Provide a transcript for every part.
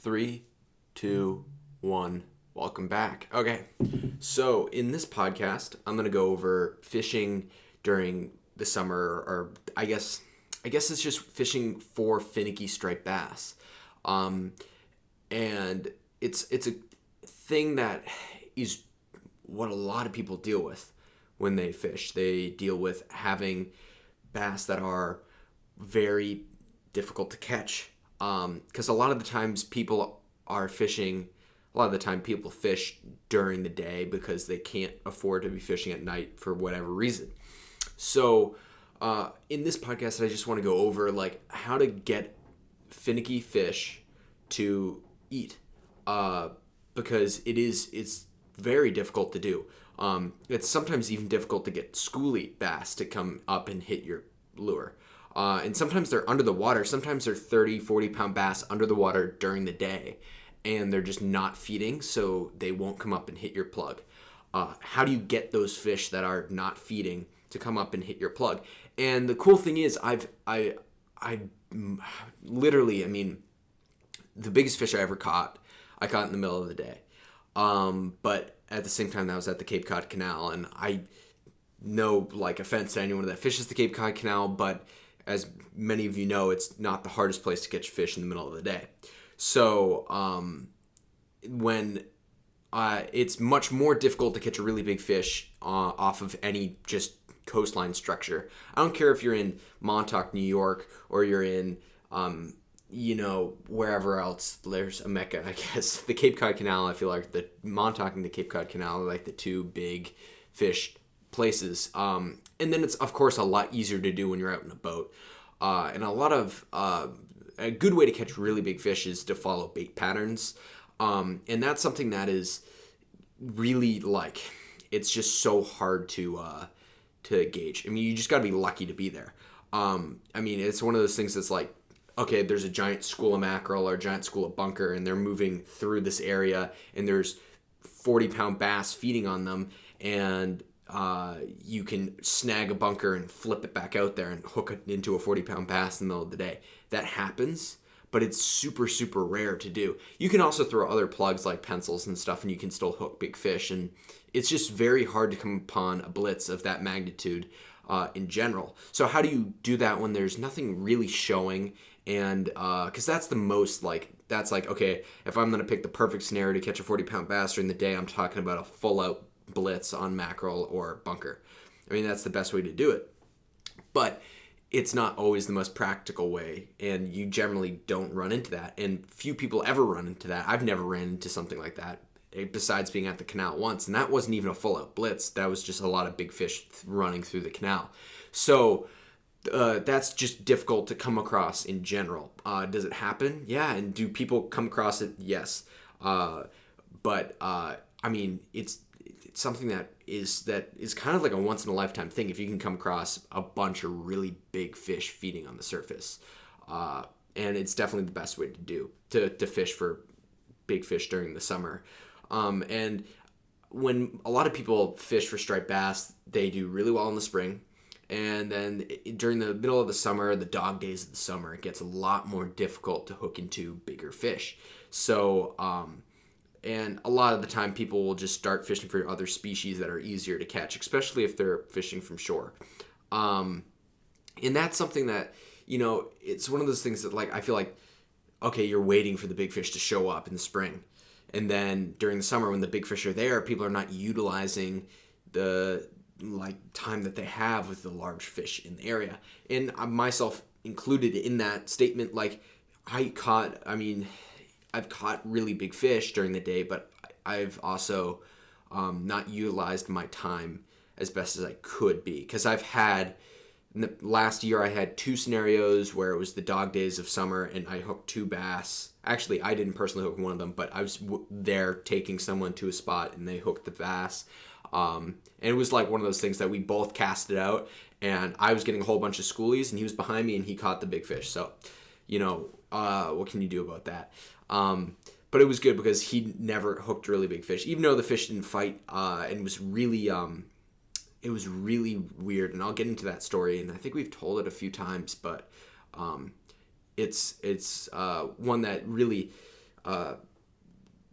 Three, two, one. Welcome back. Okay, so in this podcast, I'm gonna go over fishing during the summer, or I guess it's just fishing for finicky striped bass, and it's a thing that is what a lot of people deal with when they fish. They deal with having bass that are very difficult to catch, because a lot of the times people are fishing. A lot of the time people fish during the day because they can't afford to be fishing at night for whatever reason. So in this podcast, I just want to go over like how to get finicky fish to eat, because it's very difficult to do. It's sometimes even difficult to get schoolie bass to come up and hit your lure. And sometimes they're under the water. Sometimes they're 30, 40-pound bass under the water during the day, and they're just not feeding, so they won't come up and hit your plug. How do you get those fish that are not feeding to come up and hit your plug? And the cool thing is, I literally, the biggest fish I ever caught, I caught in the middle of the day. But at the same time, that was at the Cape Cod Canal, and I no offense to anyone that fishes the Cape Cod Canal, but as many of you know, it's not the hardest place to catch fish in the middle of the day. So when it's much more difficult to catch a really big fish off of any just coastline structure. I don't care if you're in Montauk, New York, or you're in wherever else there's a mecca, I guess. The Cape Cod Canal, I feel like the Montauk and the Cape Cod Canal are like the two big fish places. And then it's, of course, a lot easier to do when you're out in a boat. And a good way to catch really big fish is to follow bait patterns. And that's something that is really it's just so hard to gauge. You just got to be lucky to be there. It's one of those things that's like, okay, there's a giant school of mackerel or a giant school of bunker, and they're moving through this area, and there's 40-pound bass feeding on them, and you can snag a bunker and flip it back out there and hook it into a 40-pound bass in the middle of the day. That happens, but it's super, super rare to do. You can also throw other plugs like pencils and stuff, and you can still hook big fish, and it's just very hard to come upon a blitz of that magnitude in general. So how do you do that when there's nothing really showing? And because that's the most okay, if I'm going to pick the perfect scenario to catch a 40-pound bass during the day, I'm talking about a full-out blitz on mackerel or bunker. That's the best way to do it. But it's not always the most practical way, and you generally don't run into that. And few people ever run into that. I've never ran into something like that, besides being at the canal once, and that wasn't even a full-out blitz. That was just a lot of big fish running through the canal. So that's just difficult to come across in general. Does it happen? Yeah. And do people come across it? Yes. But it's something that is kind of like a once in a lifetime thing if you can come across a bunch of really big fish feeding on the surface. And it's definitely the best way to do to fish for big fish during the summer. And when a lot of people fish for striped bass, they do really well in the spring. And then during the middle of the summer, the dog days of the summer, it gets a lot more difficult to hook into bigger fish. So, and a lot of the time people will just start fishing for other species that are easier to catch, especially if they're fishing from shore. And that's something that, it's one of those things that I feel like, okay, you're waiting for the big fish to show up in the spring. And then during the summer when the big fish are there, people are not utilizing the time that they have with the large fish in the area. And myself included in that statement, I've caught really big fish during the day, but I've also not utilized my time as best as I could be. Because last year I had two scenarios where it was the dog days of summer and I hooked two bass. Actually, I didn't personally hook one of them, but I was there taking someone to a spot and they hooked the bass. And it was one of those things that we both casted out, and I was getting a whole bunch of schoolies and he was behind me and he caught the big fish. So, what can you do about that? But it was good because he never hooked really big fish, even though the fish didn't fight, and it was really weird. And I'll get into that story, and I think we've told it a few times, but it's one that really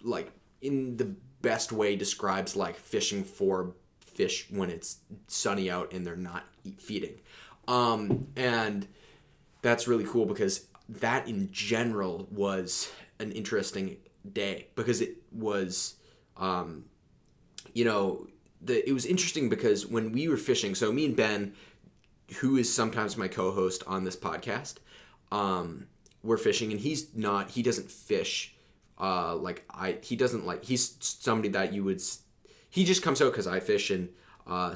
like in the best way describes like fishing for fish when it's sunny out and they're not feeding. And that's really cool because that in general was an interesting day because it was, it was interesting because when we were fishing, so me and Ben, who is sometimes my co-host on this podcast, we're fishing, and he doesn't fish he's somebody that he just comes out because I fish, and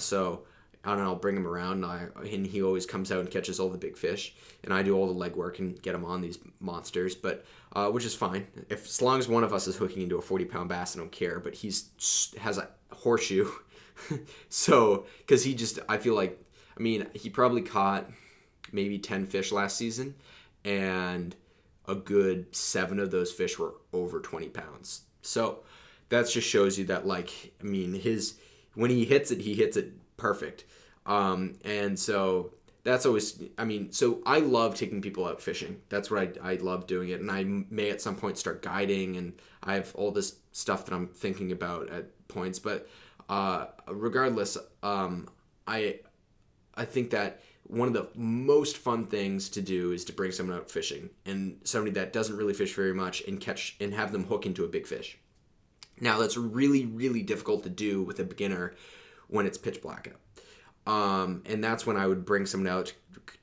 so I don't know, I'll bring him around, and he always comes out and catches all the big fish, and I do all the legwork and get him on these monsters, but which is fine. As long as one of us is hooking into a 40-pound bass, I don't care, but he has a horseshoe. So, because I feel like, he probably caught maybe 10 fish last season, and a good 7 of those fish were over 20 pounds. So that just shows you that, when he hits it perfect. And so that's always, so I love taking people out fishing. That's what I love doing it. And I may at some point start guiding, and I have all this stuff that I'm thinking about at points, but regardless, I think that one of the most fun things to do is to bring someone out fishing, and somebody that doesn't really fish very much, and have them hook into a big fish. Now that's really, really difficult to do with a beginner when it's pitch black out. And that's when I would bring someone out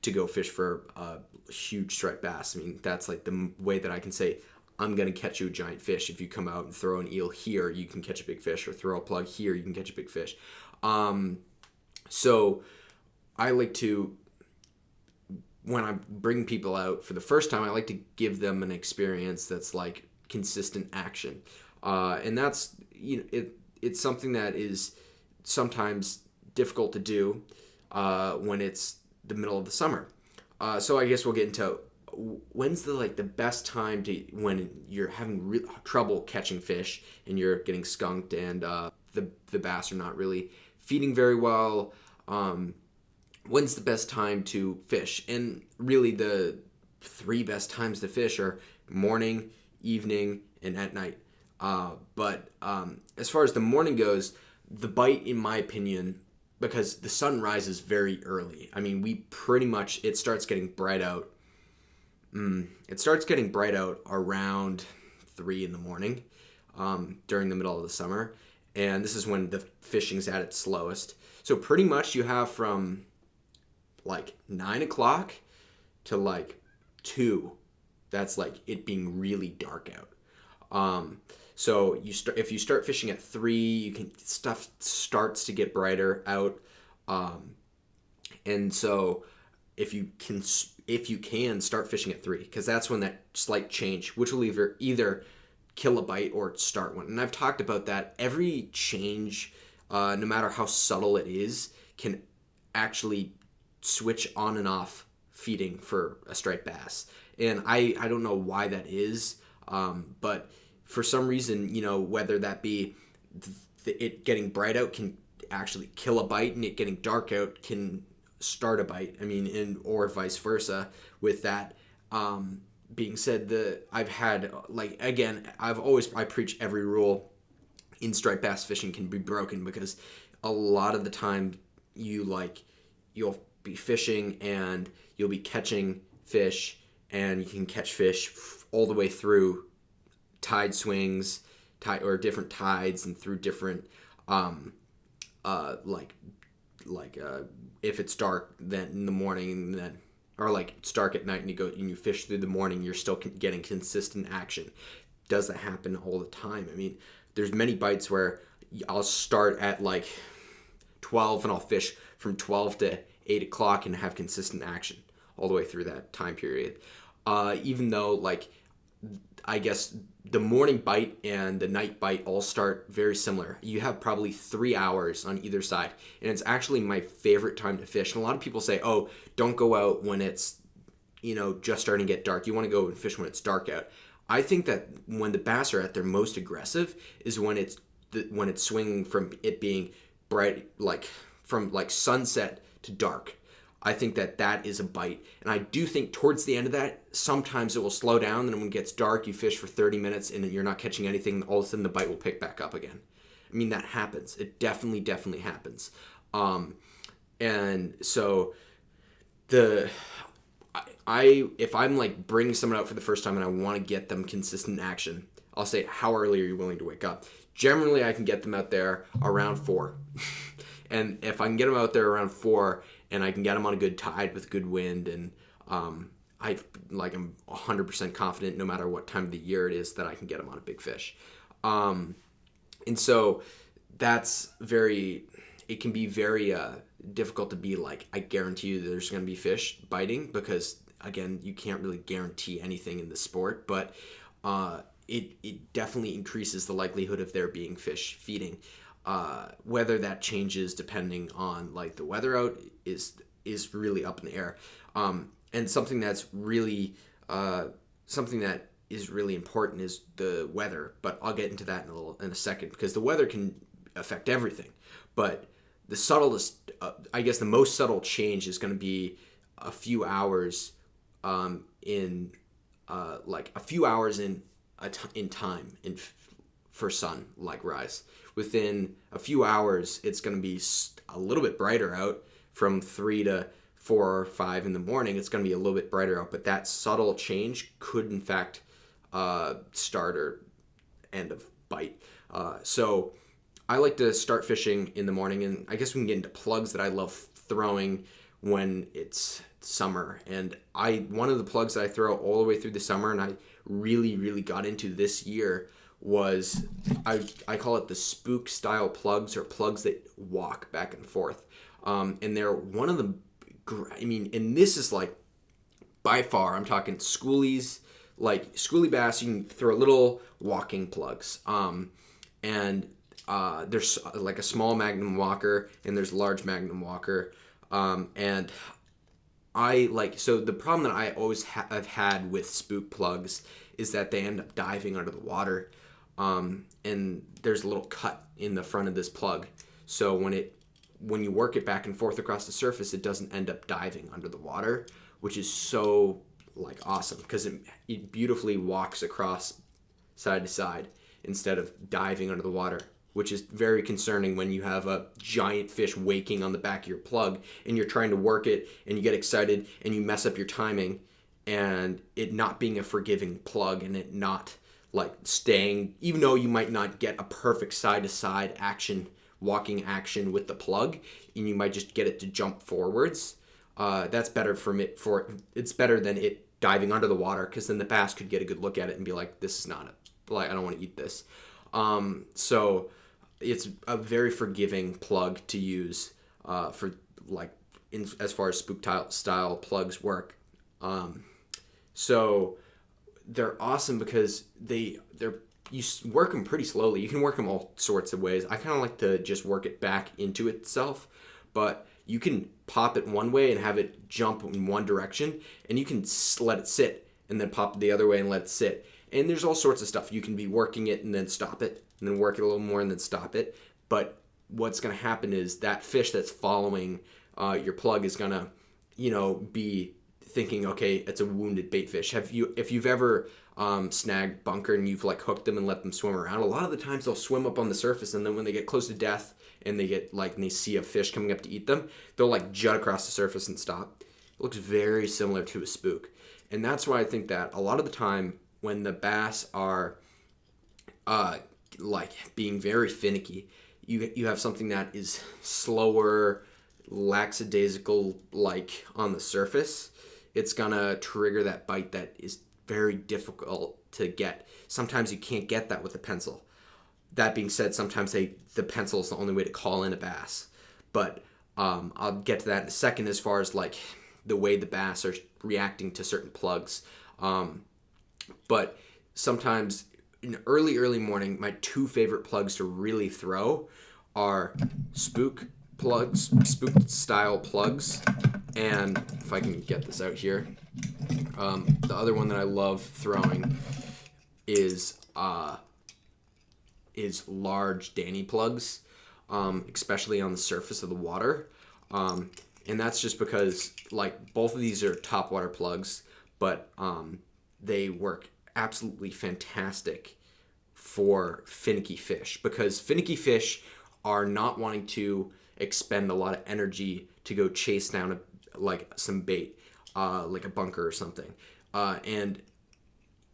to go fish for a huge striped bass. That's like the way that I can say, I'm going to catch you a giant fish. If you come out and throw an eel here, you can catch a big fish, or throw a plug here, you can catch a big fish. So I like to, when I bring people out for the first time, I like to give them an experience that's like consistent action. And that's, it's something that is sometimes difficult to do when it's the middle of the summer. So I guess we'll get into when's the best time when you're having trouble catching fish and you're getting skunked, and the bass are not really feeding very well. When's the best time to fish? And really the 3 best times to fish are morning, evening, and at night. But as far as the morning goes, the bite, in my opinion, because the sun rises very early. It starts getting bright out. It starts getting bright out around 3 in the morning during the middle of the summer. And this is when the fishing's at its slowest. So pretty much you have from 9 o'clock to 2. That's it being really dark out. So if you start fishing at 3, stuff starts to get brighter out. And so if you can start fishing at 3, because that's when that slight change, which will either kill a bite or start one. And I've talked about that. Every change, no matter how subtle it is, can actually switch on and off feeding for a striped bass. And I don't know why that is, but for some reason, whether that be it getting bright out can actually kill a bite, and it getting dark out can start a bite. Or vice versa. With that being said, I've had I preach every rule in striped bass fishing can be broken, because a lot of the time you'll be fishing and you'll be catching fish, and you can catch fish all the way through tide swings, or different tides, and through different if it's dark then in the morning, then it's dark at night, and you fish through the morning, you're still getting consistent action. Does that happen all the time? There's many bites where I'll start at 12 and I'll fish from 12 to 8 o'clock and have consistent action all the way through that time period. Even though I guess the morning bite and the night bite all start very similar. You have probably 3 hours on either side, and it's actually my favorite time to fish. And a lot of people say, oh, don't go out when it's just starting to get dark. You want to go and fish when it's dark out. I think that when the bass are at their most aggressive is when it's swinging from it being bright, from sunset to dark. I think that is a bite. And I do think towards the end of that, sometimes it will slow down. And when it gets dark, you fish for 30 minutes and you're not catching anything. All of a sudden, the bite will pick back up again. I mean, that happens. It definitely happens. And so if I'm like bringing someone out for the first time and I want to get them consistent action, I'll say, how early are you willing to wake up? Generally, I can get them out there around 4. And if I can get them out there around 4 and I can get them on a good tide with good wind, and I'm 100% confident no matter what time of the year it is that I can get them on a big fish. And so it can be very difficult to be like, I guarantee you there's going to be fish biting, because again, you can't really guarantee anything in the sport, but it definitely increases the likelihood of there being fish feeding. Whether that changes depending on like the weather out is really up in the air. And something that is really important is the weather, but I'll get into that in a second, because the weather can affect everything. But the subtlest, I guess the most subtle change is going to be a few hours in time for sun like rise. Within a few hours, it's going to be a little bit brighter out. From 3 to 4 or 5 in the morning, it's going to be a little bit brighter out. But that subtle change could, in fact, start or end of bite. So I like to start fishing in the morning, and I guess we can get into plugs that I love throwing when it's summer. And one of the plugs that I throw all the way through the summer, and I really got into this year, was I call it the spook style plugs, or plugs that walk back and forth. And they're one of the, and this is like by far, I'm talking schoolies, like schoolie bass, you can throw little walking plugs. And there's like a small Magnum walker and there's a large Magnum walker. And so the problem that I always have had with spook plugs is that they end up diving under the water. And there's a little cut in the front of this plug. So when you work it back and forth across the surface, it doesn't end up diving under the water, which is so awesome, because it beautifully walks across side to side instead of diving under the water, which is very concerning when you have a giant fish waking on the back of your plug and you're trying to work it and you get excited and you mess up your timing, and it not being a forgiving plug and it not staying, even though you might not get a perfect side to side walking action with the plug, and you might just get it to jump forwards. That's better it's better than it diving under the water, because then the bass could get a good look at it and be like, this is not I don't want to eat this. So it's a very forgiving plug to use for as far as spook style plugs work. So they're awesome because you work them pretty slowly. You can work them all sorts of ways. I kind of like to just work it back into itself, but you can pop it one way and have it jump in one direction, and you can let it sit and then pop it the other way and let it sit. And there's all sorts of stuff. You can be working it and then stop it, and then work it a little more and then stop it. But what's going to happen is that fish that's following your plug is going to, be thinking, okay, it's a wounded bait fish. If you've ever snagged bunker and you've hooked them and let them swim around, a lot of the times they'll swim up on the surface, and then when they get close to death and they see a fish coming up to eat them, they'll jut across the surface and stop. It looks very similar to a spook. And that's why I think that a lot of the time when the bass are being very finicky, you have something that is slower, lackadaisical on the surface. It's gonna trigger that bite that is very difficult to get. Sometimes you can't get that with a pencil. That being said, sometimes the pencil is the only way to call in a bass. But I'll get to that in a second as far as the way the bass are reacting to certain plugs. But sometimes in early morning, my two favorite plugs to really throw are spook style plugs, and if I can get this out here, the other one that I love throwing is large Danny plugs, especially on the surface of the water. And that's just because like both of these are topwater plugs, but they work absolutely fantastic for finicky fish, because finicky fish are not wanting to expend a lot of energy to go chase down like some bait, like a bunker or something. And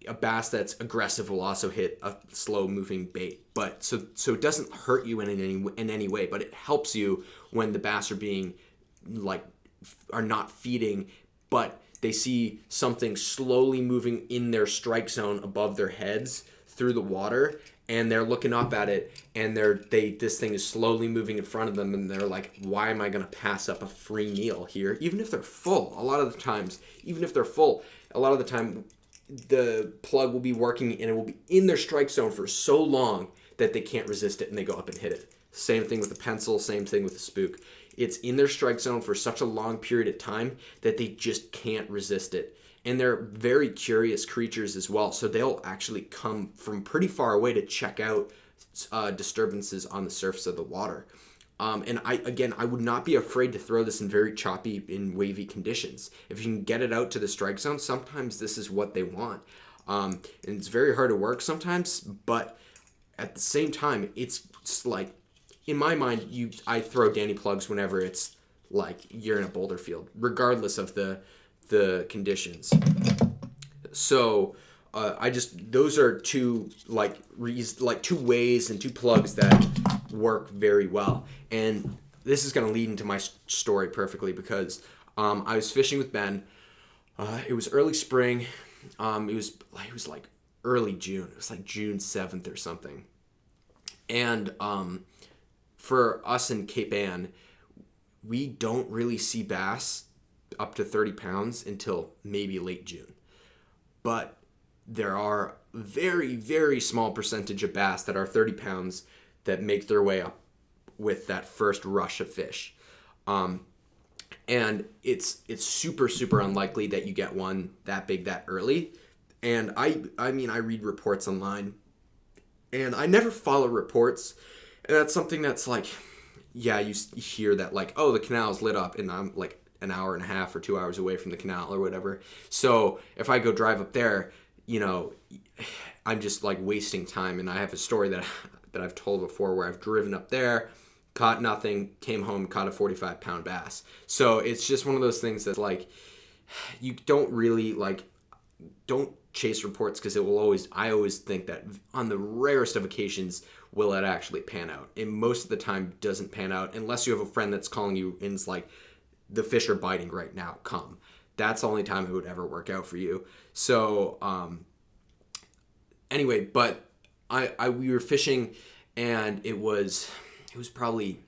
a bass that's aggressive will also hit a slow moving bait, but so it doesn't hurt you in any way, but it helps you when the bass are being like are not feeding, but they see something slowly moving in their strike zone above their heads through the water, and they're looking up at it, and this thing is slowly moving in front of them, and they're like, why am I going to pass up a free meal here? Even if they're full, a lot of the time, the plug will be working, and it will be in their strike zone for so long that they can't resist it, and they go up and hit it. Same thing with the pencil, same thing with the spook. It's in their strike zone for such a long period of time that they just can't resist it. And they're very curious creatures as well, so they'll actually come from pretty far away to check out disturbances on the surface of the water. And I would not be afraid to throw this in very choppy and wavy conditions. If you can get it out to the strike zone, sometimes this is what they want. And it's very hard to work sometimes, but at the same time, it's like, in my mind, I throw Danny plugs whenever it's like you're in a boulder field, regardless of the conditions. So those are two two ways and two plugs that work very well. And this is going to lead into my story perfectly, because I was fishing with Ben. It was early spring. It was like early June. It was like June 7th or something. And for us in Cape Ann, we don't really see bass up to 30 pounds until maybe late June. But there are very, very small percentage of bass that are 30 pounds that make their way up with that first rush of fish. And it's super, super unlikely that you get one that big that early. And I mean, I read reports online, and I never follow reports. And that's something that's like, yeah, you hear that like, oh, the canal's lit up, and I'm like an hour and a half or 2 hours away from the canal or whatever. So if I go drive up there, you know, I'm just like wasting time. And I have a story that I've told before where I've driven up there, caught nothing, came home, caught a 45-pound bass. So it's just one of those things that's like, you don't really don't chase reports, because I always think that on the rarest of occasions will it actually pan out. And most of the time doesn't pan out unless you have a friend that's calling you and it's like, the fish are biting right now, come. That's the only time it would ever work out for you. So anyway, but we were fishing, and it was probably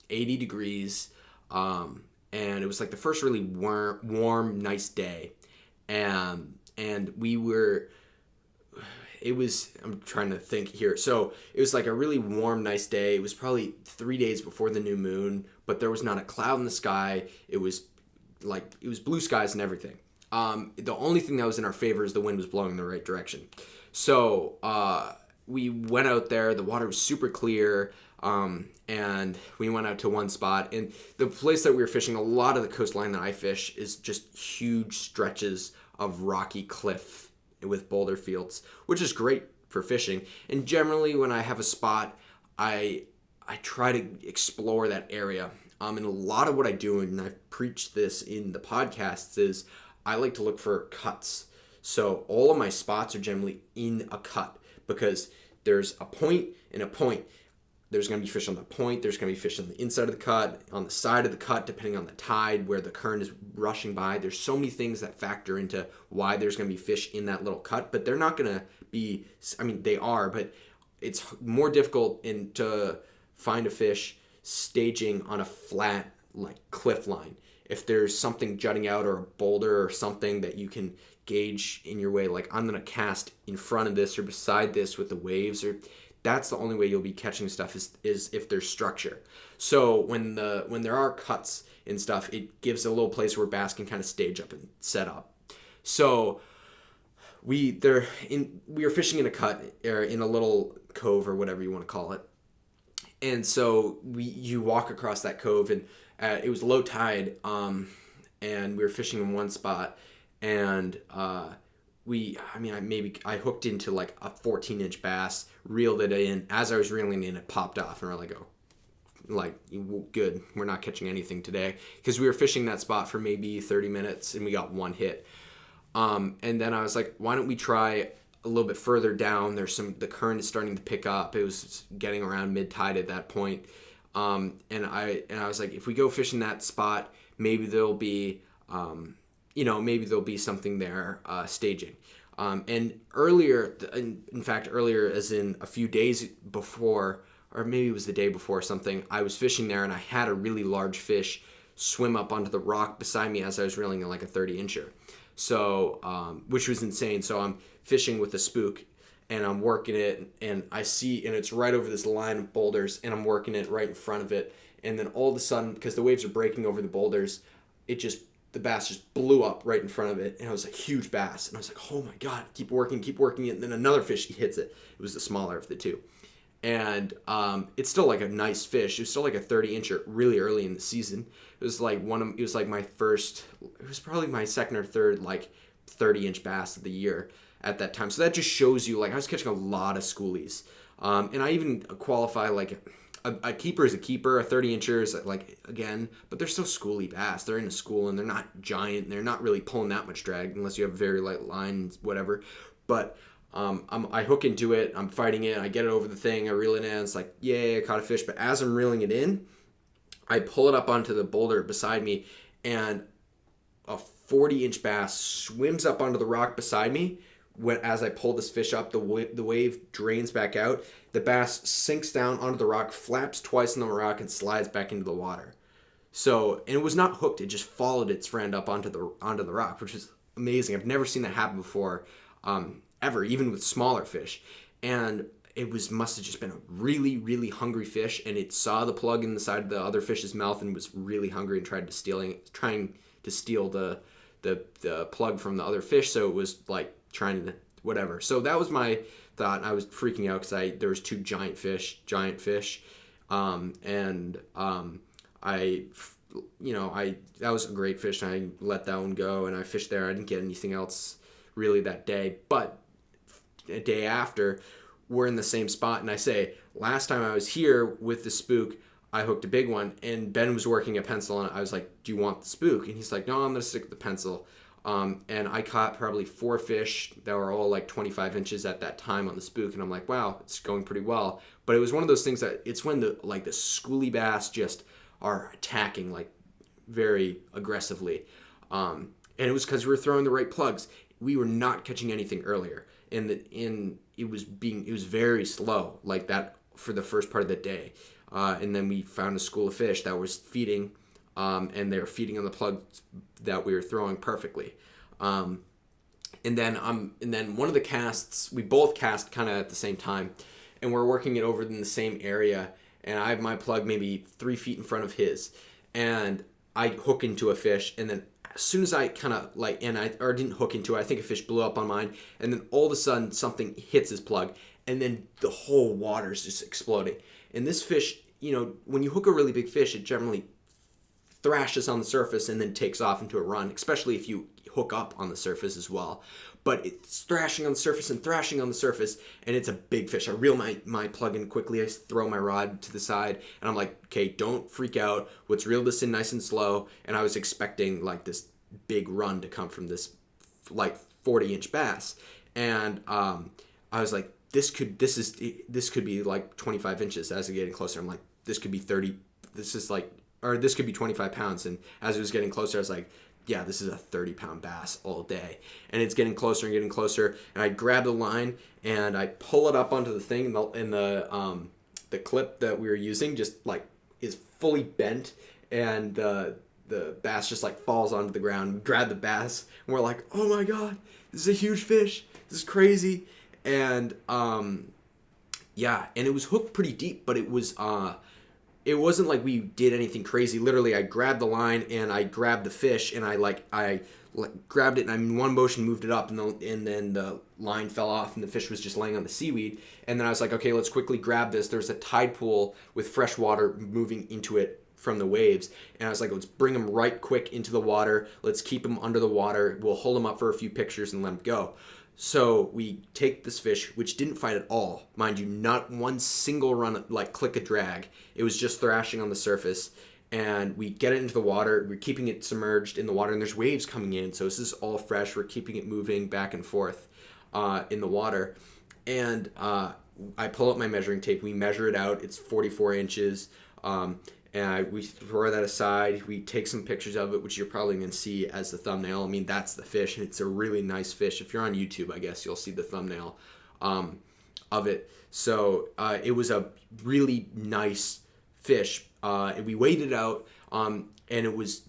80 degrees, and it was like the first really warm nice day, and I'm trying to think here. So it was like a really warm, nice day. It was probably 3 days before the new moon, but there was not a cloud in the sky. It was blue skies and everything. The only thing that was in our favor is the wind was blowing in the right direction. So we went out there. The water was super clear, and we went out to one spot. And the place that we were fishing, a lot of the coastline that I fish is just huge stretches of rocky cliff with boulder fields, which is great for fishing. And generally when I have a spot, I try to explore that area. And a lot of what I do, and I've preached this in the podcasts, is I like to look for cuts. So all of my spots are generally in a cut, because there's a point and a point. There's going to be fish on the point. There's going to be fish on the inside of the cut, on the side of the cut, depending on the tide, where the current is rushing by. There's so many things that factor into why there's going to be fish in that little cut, but they're not going to be, I mean, they are, but it's more difficult to find a fish staging on a flat, like, cliff line. If there's something jutting out, or a boulder or something that you can gauge in your way, like I'm going to cast in front of this or beside this with the waves, or that's the only way you'll be catching stuff is if there's structure. So when there are cuts and stuff, it gives a little place where bass can kind of stage up and set up. So we were fishing in a cut, or in a little cove, or whatever you want to call it. And so you walk across that cove, and It was low tide, and we were fishing in one spot, and I hooked into like a 14-inch bass, reeled it in. As I was reeling in, it popped off, and we're like, oh, like, good, we're not catching anything today, because we were fishing that spot for maybe 30 minutes and we got one hit. And then I was like, why don't we try a little bit further down? The current is starting to pick up. It was getting around mid-tide at that point. And I was like, if we go fishing that spot, maybe there'll be something there staging. And earlier, in fact, as in a few days before, or maybe it was the day before or something, I was fishing there and I had a really large fish swim up onto the rock beside me as I was reeling in like a 30-incher. So, which was insane. So I'm fishing with a spook and I'm working it, and I see, and it's right over this line of boulders, and I'm working it right in front of it. And then all of a sudden, because the waves are breaking over the boulders, the bass just blew up right in front of it, and it was a huge bass. And I was like, oh my God, keep working it. And then another fish hits it. It was the smaller of the two. And it's still like a nice fish. It was still like a 30-incher really early in the season. It was like it was probably my second or third like 30-inch bass of the year at that time. So that just shows you, like, I was catching a lot of schoolies. And I even qualify like a keeper is a keeper. A 30-incher is like, again, but they're still schoolie bass. They're in a school and they're not giant. And they're not really pulling that much drag unless you have very light lines, whatever. But I hook into it, I'm fighting it, I get it over the thing, I reel it in, it's like, yay, I caught a fish. But as I'm reeling it in, I pull it up onto the boulder beside me, and a 40-inch bass swims up onto the rock beside me. As I pull this fish up, the wave drains back out, the bass sinks down onto the rock, flaps twice on the rock, and slides back into the water. So, and it was not hooked, it just followed its friend up onto the rock, which is amazing. I've never seen that happen before. Ever, even with smaller fish. And it must have just been a really, really hungry fish, and it saw the plug in the side of the other fish's mouth and was really hungry and trying to steal the plug from the other fish. So it was like trying to whatever. So that was my thought. I was freaking out because there was two giant fish, that was a great fish, and I let that one go, and I fished there. I didn't get anything else really that day. But a day after, we're in the same spot, and I say, last time I was here with the spook, I hooked a big one, and Ben was working a pencil, and I was like, do you want the spook? And he's like, no, I'm gonna stick with the pencil. And I caught probably 4 fish that were all like 25 inches at that time on the spook, and I'm like, wow, it's going pretty well. But it was one of those things that it's when the schoolie bass just are attacking like very aggressively, and it was because we were throwing the right plugs. We were not catching anything earlier, and it was very slow like that for the first part of the day, and then we found a school of fish that was feeding, and they were feeding on the plugs that we were throwing perfectly, and then one of the casts, we both cast kind of at the same time, and we're working it over in the same area, and I have my plug maybe 3 feet in front of his, and I hook into a fish, and then as soon as I kind of didn't hook into it, I think a fish blew up on mine, and then all of a sudden something hits his plug, and then the whole water is just exploding. And this fish, when you hook a really big fish, it generally thrashes on the surface and then takes off into a run, especially if you hook up on the surface as well. But it's thrashing on the surface and thrashing on the surface, and it's a big fish. I reel my plug in quickly. I throw my rod to the side, and I'm like, okay, don't freak out. Let's reel this in nice and slow. And I was expecting like this big run to come from this like 40-inch bass, and I was like, this could be like 25 inches. As I'm getting closer, I'm like, this could be 30. This could be 25 pounds. And as it was getting closer, I was like, yeah, this is a 30-pound bass all day. And it's getting closer and getting closer. And I grab the line and I pull it up onto the thing, and the clip that we were using just like is fully bent, and the bass just like falls onto the ground. We grab the bass and we're like, oh my God, this is a huge fish. This is crazy. And yeah, and it was hooked pretty deep, but it wasn't like we did anything crazy. Literally, I grabbed the line and I grabbed the fish, and I grabbed it, and I in one motion moved it up, and then the line fell off, and the fish was just laying on the seaweed. And then I was like, okay, let's quickly grab this. There's a tide pool with fresh water moving into it from the waves. And I was like, let's bring them right quick into the water. Let's keep them under the water. We'll hold them up for a few pictures and let them go. So we take this fish, which didn't fight at all. Mind you, not one single run, like click a drag. It was just thrashing on the surface. And we get it into the water. We're keeping it submerged in the water, and there's waves coming in. So this is all fresh. We're keeping it moving back and forth in the water. And I pull up my measuring tape. We measure it out. It's 44 inches. And we throw that aside. We take some pictures of it, which you're probably going to see as the thumbnail. I mean, that's the fish, and it's a really nice fish. If you're on YouTube, I guess you'll see the thumbnail of it. So it was a really nice fish. And we weighed it out, and it was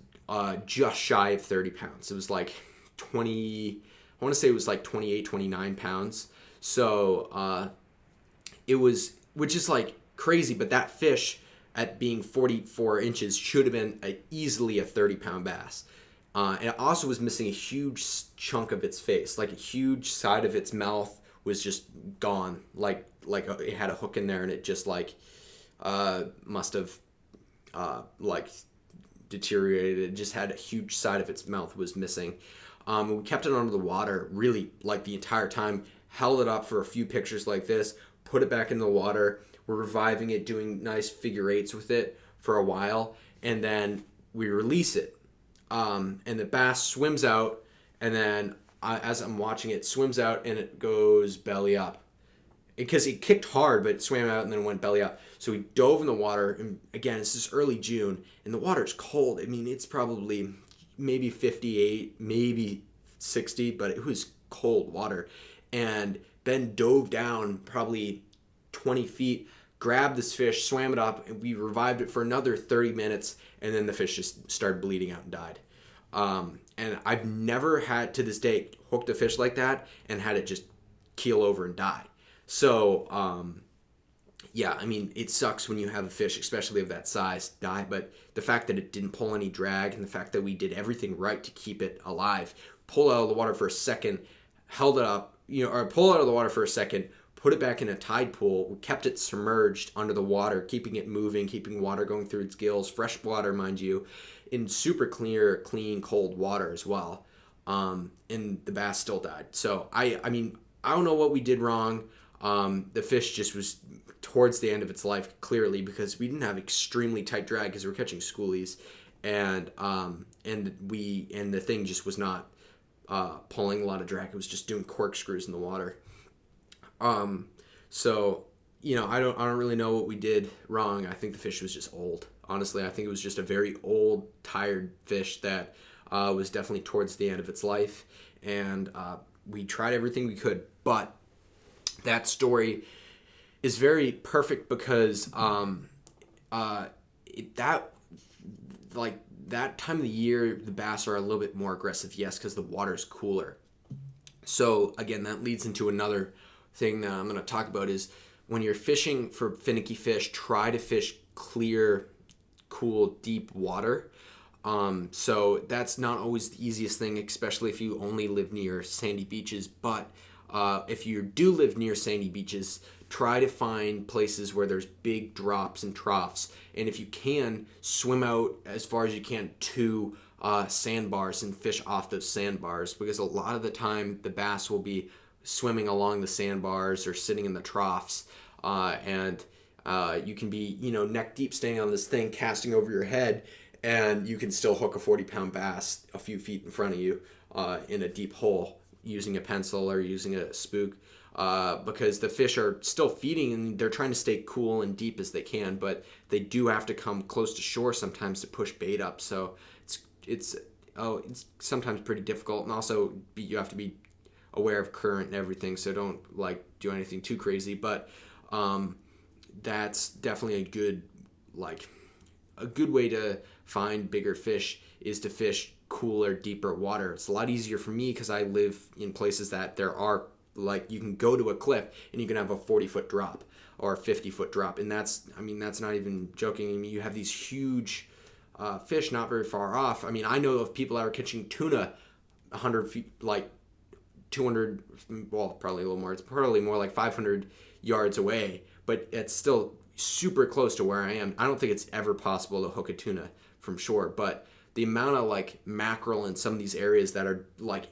just shy of 30 pounds. It was like 20, I want to say it was like 28, 29 pounds. So it was, which is like crazy, but that fish at being 44 inches should have been easily a 30-pound bass. And it also was missing a huge chunk of its face, like a huge side of its mouth was just gone, like it had a hook in there, and it just like must have like deteriorated. It just had a huge side of its mouth was missing. We kept it under the water really like the entire time, held it up for a few pictures like this, put it back in the water. We're reviving it, doing nice figure eights with it for a while, and then we release it. And the bass swims out, and then as I'm watching it, swims out and it goes belly up. Because it kicked hard, but it swam out and then went belly up. So we dove in the water, and again, it's this early June, and the water's cold. I mean, it's probably maybe 58, maybe 60, but it was cold water. And Ben dove down probably 20 feet, grabbed this fish, swam it up, and we revived it for another 30 minutes, and then the fish just started bleeding out and died. And I've never had, to this day, hooked a fish like that and had it just keel over and die. So, yeah, I mean, it sucks when you have a fish, especially of that size, die, but the fact that it didn't pull any drag and the fact that we did everything right to keep it alive, pull it out of the water for a second, held it up, or pull it out of the water for a second, put it back in a tide pool. We kept it submerged under the water, keeping it moving, keeping water going through its gills, fresh water, mind you, in super clear, clean, cold water as well. And the bass still died. So, I mean, I don't know what we did wrong. The fish just was towards the end of its life, clearly, because we didn't have extremely tight drag because we were catching schoolies. And the thing just was not pulling a lot of drag. It was just doing corkscrews in the water. So, I don't really know what we did wrong. I think the fish was just old. Honestly, I think it was just a very old, tired fish that was definitely towards the end of its life. And we tried everything we could. But that story is very perfect because that time of the year, the bass are a little bit more aggressive, yes, because the water's cooler. So, again, that leads into another thing that I'm going to talk about is when you're fishing for finicky fish, try to fish clear, cool, deep water. So that's not always the easiest thing, especially if you only live near sandy beaches. But if you do live near sandy beaches, try to find places where there's big drops and troughs. And if you can, swim out as far as you can to sandbars and fish off those sandbars, because a lot of the time the bass will be swimming along the sandbars or sitting in the troughs, and you can be neck deep staying on this thing casting over your head, and you can still hook a 40-pound bass a few feet in front of you in a deep hole using a pencil or using a spook, because the fish are still feeding and they're trying to stay cool and deep as they can, but they do have to come close to shore sometimes to push bait up. So it's sometimes pretty difficult, and also you have to be aware of current and everything, so don't do anything too crazy. But that's definitely a good way to find bigger fish is to fish cooler, deeper water. It's a lot easier for me because I live in places that there are you can go to a cliff and you can have a 40-foot drop or a 50-foot drop, and that's not even joking. I mean, you have these huge fish not very far off. I mean, I know of people that are catching tuna 100 feet, 200, well, probably a little more. It's probably more like 500 yards away, but it's still super close to where I am. I don't think it's ever possible to hook a tuna from shore, but the amount of like mackerel in some of these areas that are like,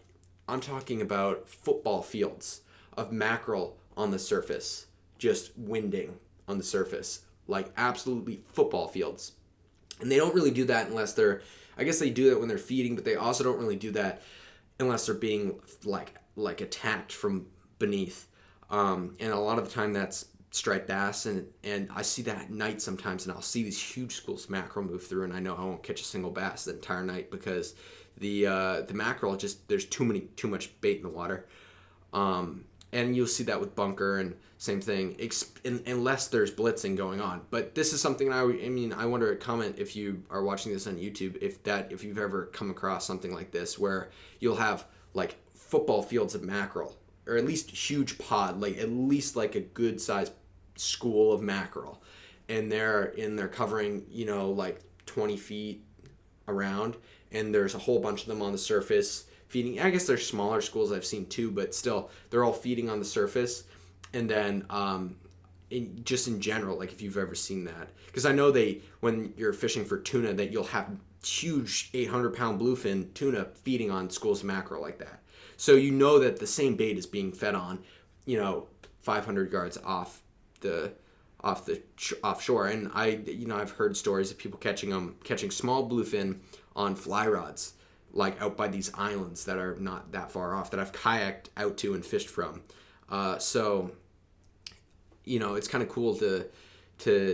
I'm talking about football fields of mackerel on the surface, just winding on the surface, like absolutely football fields. And they don't really do that unless they're, I guess they do that when they're feeding, but they also don't really do that unless they're being like attacked from beneath. And a lot of the time that's striped bass, and I see that at night sometimes, and I'll see these huge schools of mackerel move through, and I know I won't catch a single bass the entire night because the mackerel just, there's too much bait in the water. And you'll see that with bunker and same thing, unless there's blitzing going on. But this is something I mean, I wonder, comment if you are watching this on YouTube, if you've ever come across something like this where you'll have like football fields of mackerel, or at least huge pod, like at least like a good sized school of mackerel, and they're covering, you know, like 20 feet around, and there's a whole bunch of them on the surface feeding. I guess there's smaller schools I've seen too, but still they're all feeding on the surface. And then just in general, like if you've ever seen that, because I know when you're fishing for tuna, that you'll have huge 800-pound bluefin tuna feeding on schools of mackerel like that. So you know that the same bait is being fed on, you know, 500 yards offshore. And I've heard stories of people catching small bluefin on fly rods, like out by these islands that are not that far off, that I've kayaked out to and fished from. So, you know, it's kind of cool to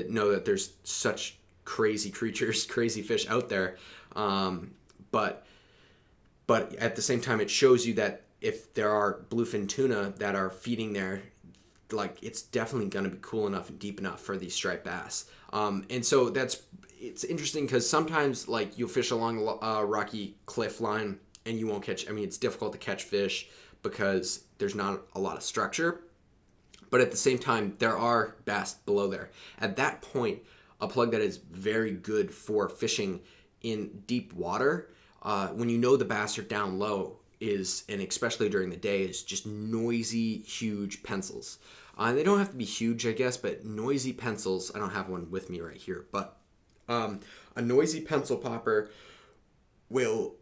know that there's such crazy creatures, crazy fish out there. But at the same time, it shows you that if there are bluefin tuna that are feeding there, like it's definitely going to be cool enough and deep enough for these striped bass. And so it's interesting because sometimes like you'll fish along a rocky cliff line and you won't catch. I mean, it's difficult to catch fish because there's not a lot of structure. But at the same time, there are bass below there. At that point, a plug that is very good for fishing in deep water, when you know the bass are down low, and especially during the day, is just noisy, huge pencils. They don't have to be huge, I guess, but noisy pencils. I don't have one with me right here, but a noisy pencil popper will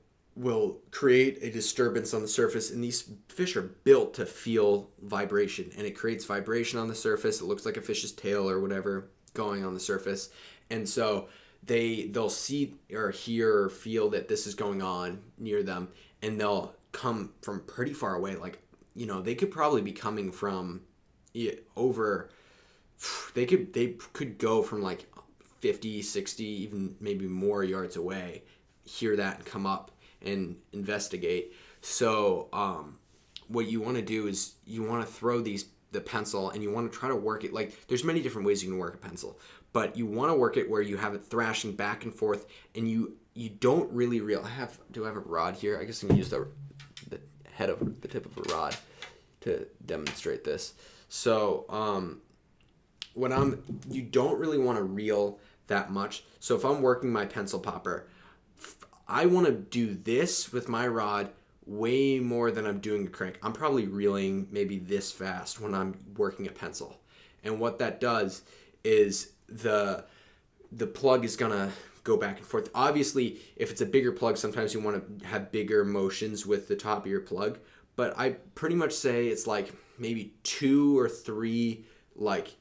create a disturbance on the surface, and these fish are built to feel vibration, and it creates vibration on the surface. It looks like a fish's tail or whatever going on the surface, and so they'll see or hear or feel that this is going on near them, and they'll come from pretty far away. Like, you know, they could probably be coming from over, they could go from like 50, 60, even maybe more yards away, hear that and come up and investigate. So what you want to do is you want to throw the pencil, and you want to try to work it. Like, there's many different ways you can work a pencil, but you want to work it where you have it thrashing back and forth, and you don't really do I have a rod here? I guess I can use the tip of a rod to demonstrate this. So you don't really want to reel that much. So if I'm working my pencil popper, I want to do this with my rod way more than I'm doing a crank. I'm probably reeling maybe this fast when I'm working a pencil. And what that does is the plug is gonna go back and forth. Obviously, if it's a bigger plug, sometimes you want to have bigger motions with the top of your plug. But I pretty much say it's like maybe 2 or 3 like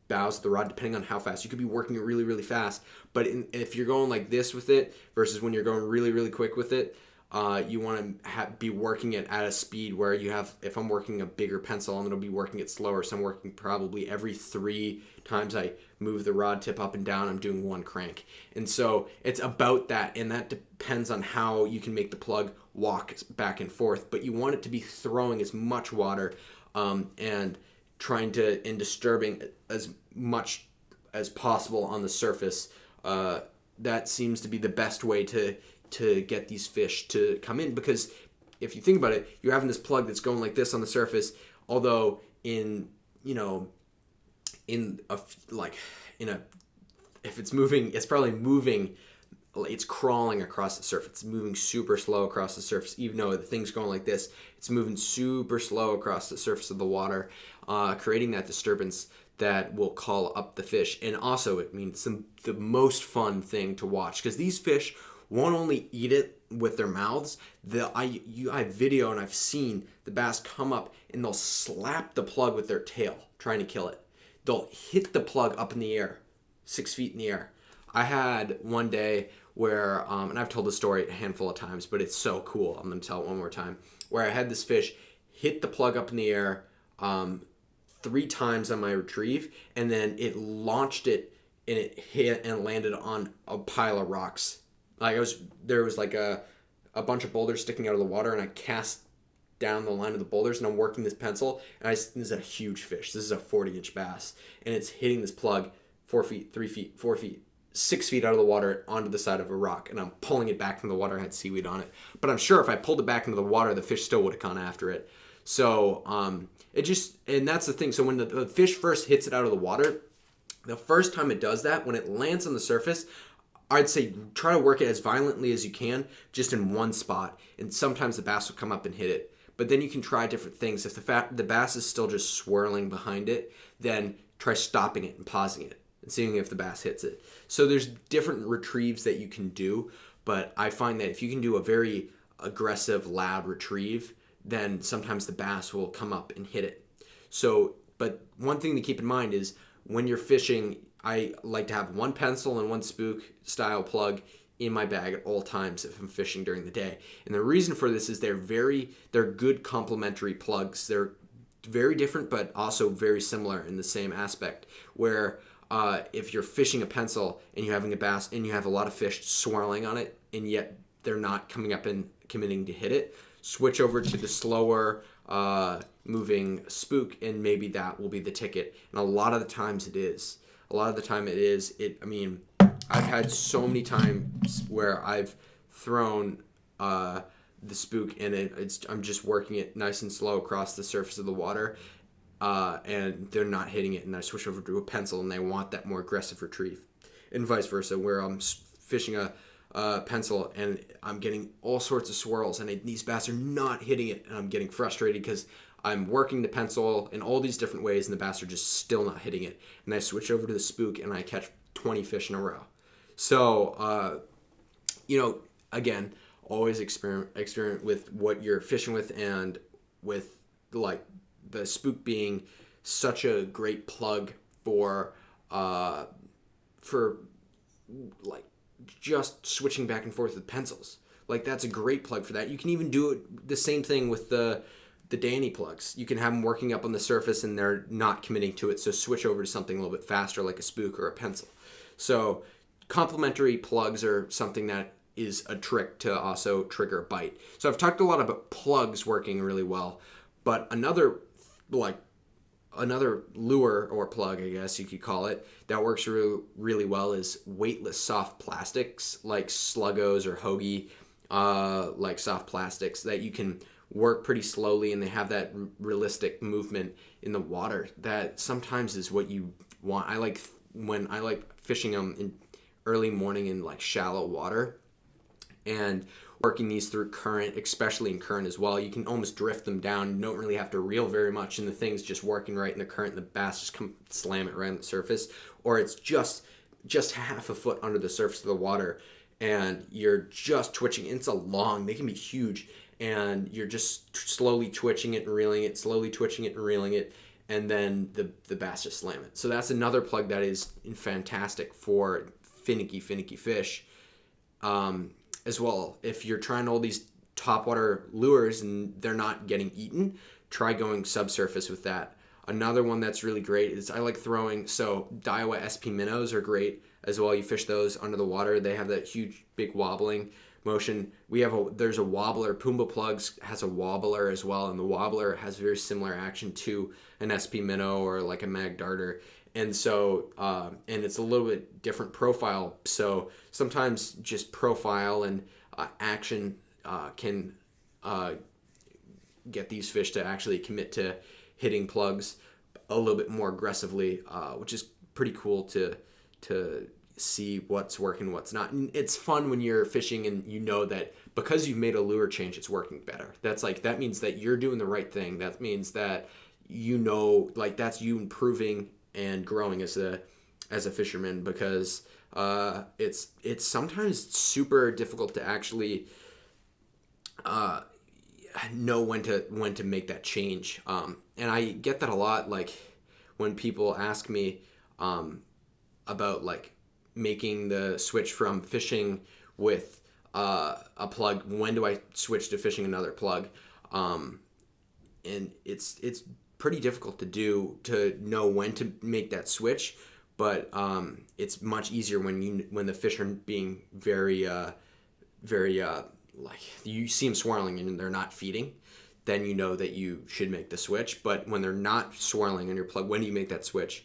bows of the rod, depending on how fast. You could be working it really, really fast. But if you're going like this with it versus when you're going really, really quick with it, you want to be working it at a speed where you have, if I'm working a bigger pencil, I'm going to be working it slower. So I'm working probably every 3 times I move the rod tip up and down, I'm doing 1 crank. And so it's about that, and that depends on how you can make the plug walk back and forth. But you want it to be throwing as much water and trying to, and disturbing as much as possible on the surface. That seems to be the best way to get these fish to come in, because if you think about it, you're having this plug that's going like this on the surface, although if it's moving, it's probably moving, it's crawling across the surface. It's moving super slow across the surface. Even though the thing's going like this, it's moving super slow across the surface of the water, creating that disturbance that will call up the fish. And also, it means the most fun thing to watch, because these fish won't only eat it with their mouths. I have video and I've seen the bass come up and they'll slap the plug with their tail trying to kill it. They'll hit the plug up in the air, 6 feet in the air. I had one day where, and I've told the story a handful of times, but it's so cool. I'm going to tell it one more time. Where I had this fish hit the plug up in the air 3 times on my retrieve, and then it launched it, and it hit and landed on a pile of rocks. There was like a bunch of boulders sticking out of the water, and I cast down the line of the boulders, and I'm working this pencil, and this is a huge fish. This is a 40-inch bass, and it's hitting this plug 4 feet, 3 feet, 4 feet, 6 feet out of the water onto the side of a rock, and I'm pulling it back from the water. It had seaweed on it, but I'm sure if I pulled it back into the water, the fish still would have gone after it. So and that's the thing. So when the fish first hits it out of the water, the first time it does that, when it lands on the surface, I'd say try to work it as violently as you can, just in one spot, and sometimes the bass will come up and hit it. But then you can try different things. If the bass is still just swirling behind it, then try stopping it and pausing it and seeing if the bass hits it. So there's different retrieves that you can do, but I find that if you can do a very aggressive, loud retrieve, then sometimes the bass will come up and hit it. So, but one thing to keep in mind is when you're fishing, I like to have one pencil and one spook style plug in my bag at all times if I'm fishing during the day. And the reason for this is they're good complementary plugs. They're very different, but also very similar in the same aspect, where if you're fishing a pencil and you're having a bass and you have a lot of fish swirling on it, and yet they're not coming up and committing to hit it, switch over to the slower moving spook, and maybe that will be the ticket. And a lot of the times it is. I've had so many times where I've thrown the spook, and I'm just working it nice and slow across the surface of the water, and they're not hitting it, and I switch over to a pencil, and they want that more aggressive retrieve, and vice versa, where I'm fishing a pencil and I'm getting all sorts of swirls, and these bass are not hitting it, and I'm getting frustrated because I'm working the pencil in all these different ways, and the bass are just still not hitting it, and I switch over to the spook and I catch 20 fish in a row. So again, always experiment with what you're fishing with, and with like the spook being such a great plug for like just switching back and forth with pencils. Like that's a great plug for that. You can even do it the same thing with the Danny plugs. You can have them working up on the surface and they're not committing to it, so switch over to something a little bit faster like a spook or a pencil. So complementary plugs are something that is a trick to also trigger a bite. So I've talked a lot about plugs working really well, but another lure or plug, I guess you could call it, that works really well is weightless soft plastics like Sluggos or Hoagie, like soft plastics that you can work pretty slowly, and they have that realistic movement in the water that sometimes is what you want. I like fishing them in early morning in like shallow water, and working these through current, especially in current as well. You can almost drift them down. You don't really have to reel very much, and the thing's just working right in the current, and the bass just come slam it right on the surface, or it's just half a foot under the surface of the water, and you're just twitching. It's they can be huge, and you're just slowly twitching it and reeling it, slowly twitching it and reeling it, and then the bass just slam it. So that's another plug that is fantastic for finicky fish. As well, if you're trying all these topwater lures and they're not getting eaten, try going subsurface with that. Another one that's really great is I like throwing, Daiwa SP minnows are great as well. You fish those under the water. They have that huge, big wobbling motion. There's a wobbler. Pumbaa Plugs has a wobbler as well, and the wobbler has very similar action to an SP minnow or like a mag darter. And so, and it's a little bit different profile. So sometimes just profile and action can get these fish to actually commit to hitting plugs a little bit more aggressively, which is pretty cool to see what's working, what's not. And it's fun when you're fishing and you know that because you've made a lure change, it's working better. That means that you're doing the right thing. That means that that's you improving and growing as a fisherman, because it's sometimes super difficult to actually know when to make that change. And I get that a lot, like when people ask me about like making the switch from fishing with a plug, when do I switch to fishing another plug? And it's pretty difficult to know when to make that switch, but it's much easier when the fish are being very like you see them swirling and they're not feeding, then you know that you should make the switch. But when they're not swirling on your plug, when do you make that switch?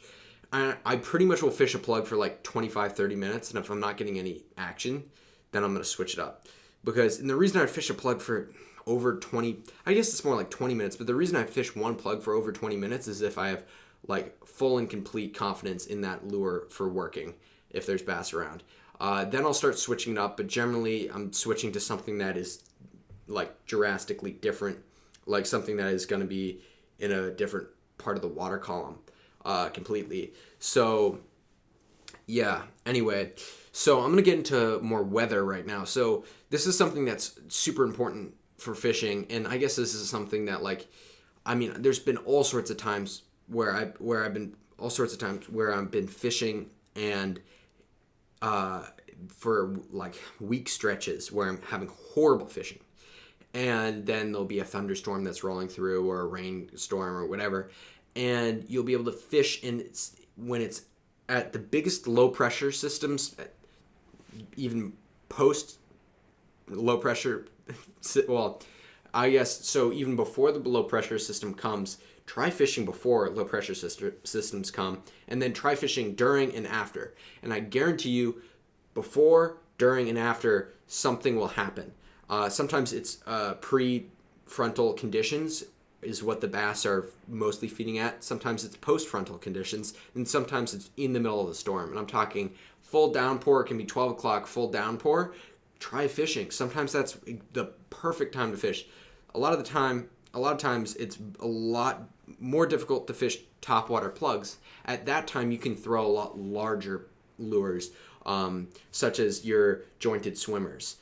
I pretty much will fish a plug for like 25-30 minutes, and if I'm not getting any action, then I'm going to switch it up. And the reason I fish a plug for over 20, I guess it's more like 20 minutes, but the reason I fish one plug for over 20 minutes is if I have like full and complete confidence in that lure for working, if there's bass around. Then I'll start switching it up, but generally I'm switching to something that is like drastically different, like something that is going to be in a different part of the water column completely. So yeah, anyway, so I'm going to get into more weather right now. So this is something that's super important for fishing, and I guess this is something that, like, I mean, there's been all sorts of times where I've been fishing and for like week stretches where I'm having horrible fishing, and then there'll be a thunderstorm that's rolling through or a rainstorm or whatever, and you'll be able to fish when it's at the biggest low pressure systems, even post low pressure. Well, I guess so. Even before the low pressure system comes, try fishing before low pressure systems come, and then try fishing during and after. And I guarantee you, before, during, and after, something will happen. Sometimes it's pre-frontal conditions is what the bass are mostly feeding at. Sometimes it's post-frontal conditions, and sometimes it's in the middle of the storm. And I'm talking full downpour. It can be 12 o'clock, full downpour. Try fishing. Sometimes that's the perfect time to fish. A lot of times it's a lot more difficult to fish topwater plugs. At that time, you can throw a lot larger lures, such as your jointed swimmers,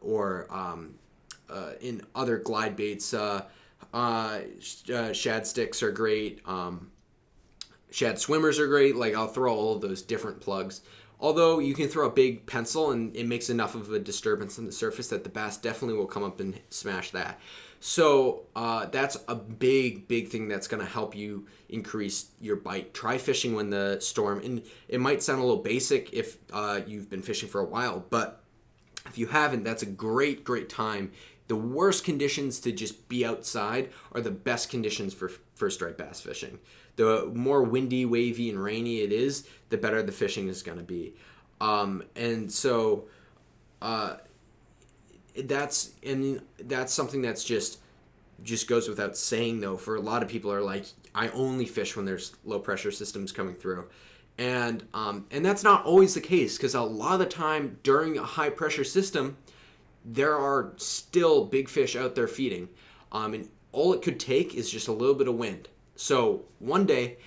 or in other glide baits, shad sticks are great. Shad swimmers are great. Like, I'll throw all of those different plugs. Although you can throw a big pencil and it makes enough of a disturbance on the surface that the bass definitely will come up and smash that. So that's a big thing that's going to help you increase your bite. Try fishing when the storm, and it might sound a little basic if you've been fishing for a while, but if you haven't, that's a great time. The worst conditions to just be outside are the best conditions for striped bass fishing. The more windy, wavy, and rainy it is, the better the fishing is going to be. And so that's something that's just goes without saying, though. For a lot of people are like, I only fish when there's low pressure systems coming through. And that's not always the case, because a lot of the time during a high pressure system, there are still big fish out there feeding. And all it could take is just a little bit of wind. So one day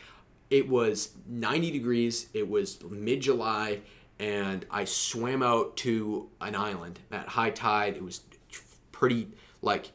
it was 90 degrees, it was mid-July, and I swam out to an island at high tide. It was pretty, like,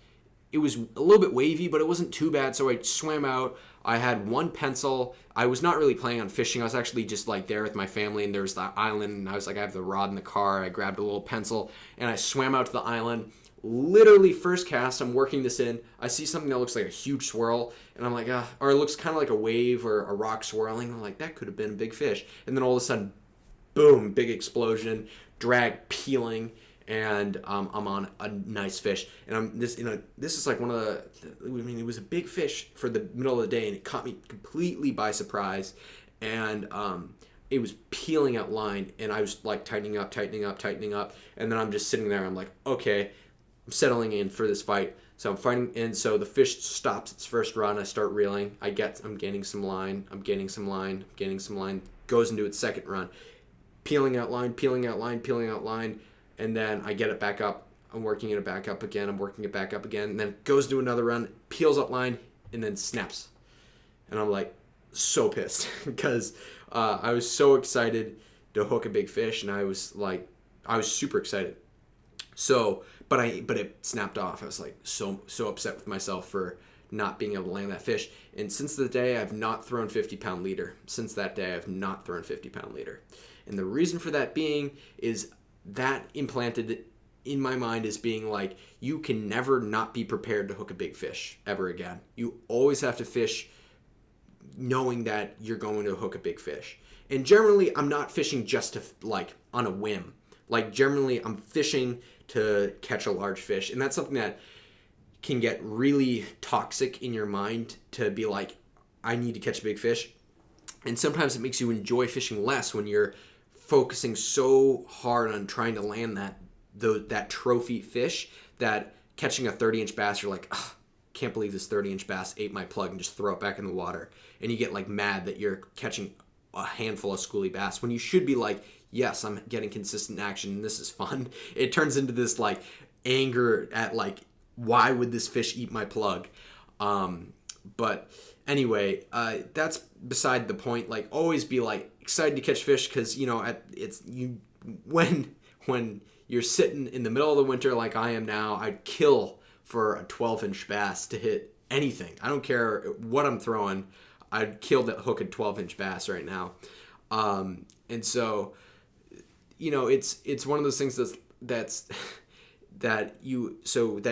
it was a little bit wavy, but it wasn't too bad. So I swam out. I had one pencil. I was not really planning on fishing. I was actually just like there with my family, and there was the island, and I was like, I have the rod in the car. I grabbed a little pencil and I swam out to the island. Literally first cast, I'm working this in. I see something that looks like a huge swirl, and I'm like, or it looks kind of like a wave or a rock swirling. I'm like, that could have been a big fish. And then all of a sudden, boom, big explosion, drag peeling, and I'm on a nice fish. And this is like one of the, I mean, it was a big fish for the middle of the day, and it caught me completely by surprise. And it was peeling out line, and I was like tightening up. And then I'm just sitting there. I'm like, okay, I'm settling in for this fight. So I'm fighting, and so the fish stops its first run. I start reeling. I'm gaining some line. Goes into its second run. Peeling out line. And then I get it back up. I'm working it back up again. And then it goes to another run, peels up line, and then snaps. And I'm like, so pissed because I was so excited to hook a big fish, and I was super excited. So, but it snapped off. I was like so upset with myself for not being able to land that fish. And since the day I've not thrown 50-pound leader. Since that day I've not thrown 50-pound leader. And the reason for that being is that implanted in my mind as being like, you can never not be prepared to hook a big fish ever again. You always have to fish knowing that you're going to hook a big fish. And generally I'm not fishing just to like on a whim. Like generally I'm fishing to catch a large fish. And that's something that can get really toxic in your mind, to be like, I need to catch a big fish. And sometimes it makes you enjoy fishing less when you're focusing so hard on trying to land that trophy fish, that catching a 30-inch bass, you're like, can't believe this 30-inch bass ate my plug, and just throw it back in the water. And you get like mad that you're catching a handful of schoolie bass when you should be like, yes, I'm getting consistent action and this is fun. It turns into this like anger at like, why would this fish eat my plug? But anyway, that's beside the point. Like, always be like excited to catch fish, because when you're sitting in the middle of the winter like I am now, I'd kill for a 12-inch bass to hit anything. I don't care what I'm throwing. I'd kill that hook a 12-inch bass right now. And so, it's one of those things that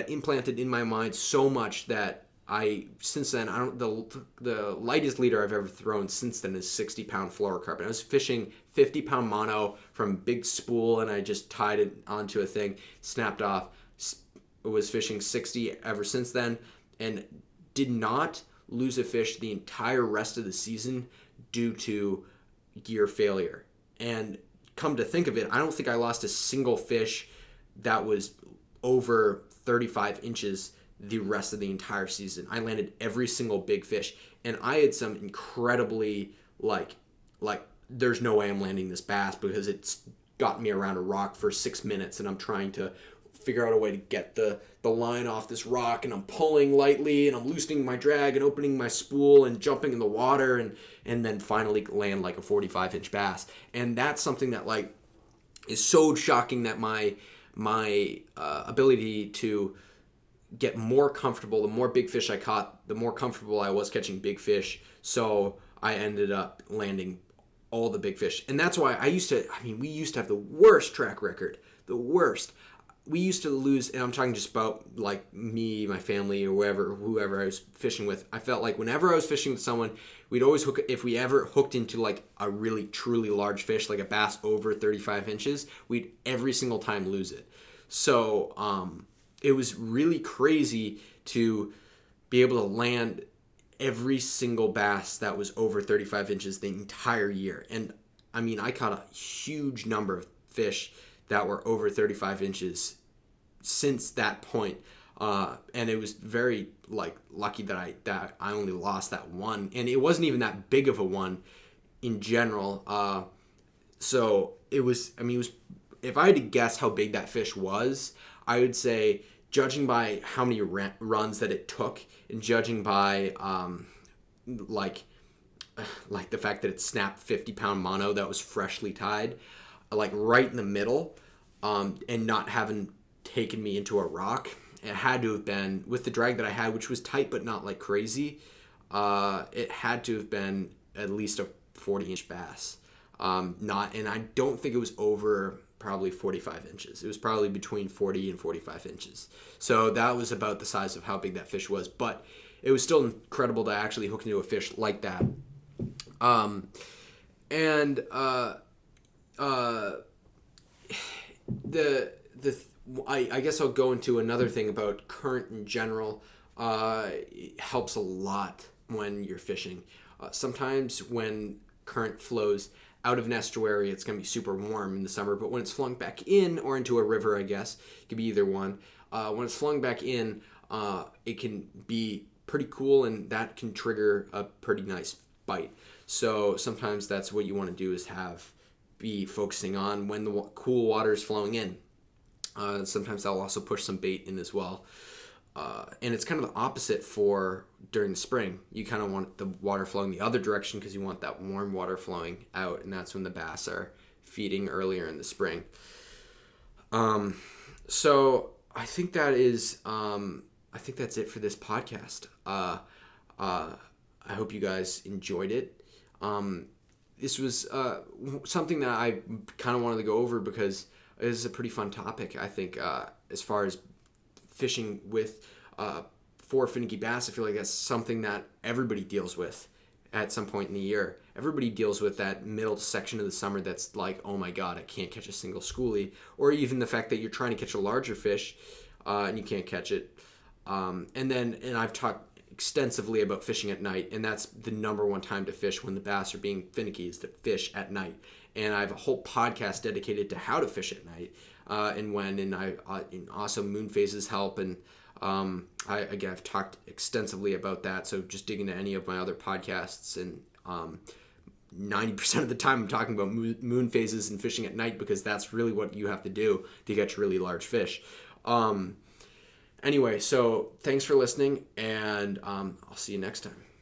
implanted in my mind so much that since then, the lightest leader I've ever thrown since then is 60-pound fluorocarbon. I was fishing 50-pound mono from a big spool, and I just tied it onto a thing, snapped off. Was fishing 60 ever since then, and did not lose a fish the entire rest of the season due to gear failure. And come to think of it, I don't think I lost a single fish that was over 35 inches the rest of the entire season. I landed every single big fish, and I had some incredibly like there's no way I'm landing this bass, because it's got me around a rock for 6 minutes and I'm trying to figure out a way to get the line off this rock, and I'm pulling lightly and I'm loosening my drag and opening my spool and jumping in the water, and then finally land like a 45-inch bass. And that's something that like is so shocking, that my ability to get more comfortable, the more big fish I caught, the more comfortable I was catching big fish. So I ended up landing all the big fish. And that's why we used to have the worst track record, the worst. We used to lose, and I'm talking just about like me, my family, or whoever I was fishing with. I felt like whenever I was fishing with someone, we'd always hook, if we ever hooked into like a really truly large fish, like a bass over 35 inches, we'd every single time lose it. So it was really crazy to be able to land every single bass that was over 35 inches the entire year. And I mean, I caught a huge number of fish that were over 35 inches since that point. And it was very like lucky that I only lost that one. And it wasn't even that big of a one in general. So it was, if I had to guess how big that fish was, I would say, judging by how many runs that it took, and judging by like the fact that it snapped 50-pound mono that was freshly tied, like right in the middle, and not having taken me into a rock, it had to have been, with the drag that I had, which was tight but not like crazy, it had to have been at least a 40-inch bass. And I don't think it was over probably 45 inches. It was probably between 40 and 45 inches. So that was about the size of how big that fish was. But it was still incredible to actually hook into a fish like that. I guess I'll go into another thing about current in general. It helps a lot when you're fishing. Sometimes when current flows out of an estuary, it's going to be super warm in the summer, but when it's flung back in, or into a river, I guess, it could be either one. When it's flung back in, it can be pretty cool, and that can trigger a pretty nice bite. So sometimes that's what you want to do, is be focusing on when the cool water is flowing in. Sometimes that'll also push some bait in as well. and it's kind of the opposite for during the spring. You kind of want the water flowing the other direction because you want that warm water flowing out, and that's when the bass are feeding earlier in the spring. So I think that is, I think that's it for this podcast. I hope you guys enjoyed it. This was something that I kind of wanted to go over because it is a pretty fun topic. I think as far as fishing with for finicky bass, I feel like that's something that everybody deals with at some point in the year. Everybody deals with that middle section of the summer that's like, oh my god, I can't catch a single schoolie, or even the fact that you're trying to catch a larger fish and you can't catch it. And I've talked extensively about fishing at night, and that's the number one time to fish when the bass are being finicky, is to fish at night. And I have a whole podcast dedicated to how to fish at night and when, and also moon phases help. And I've talked extensively about that, so just dig into any of my other podcasts, and 90% of the time I'm talking about moon phases and fishing at night, because that's really what you have to do to catch really large fish. Anyway, so thanks for listening, and I'll see you next time.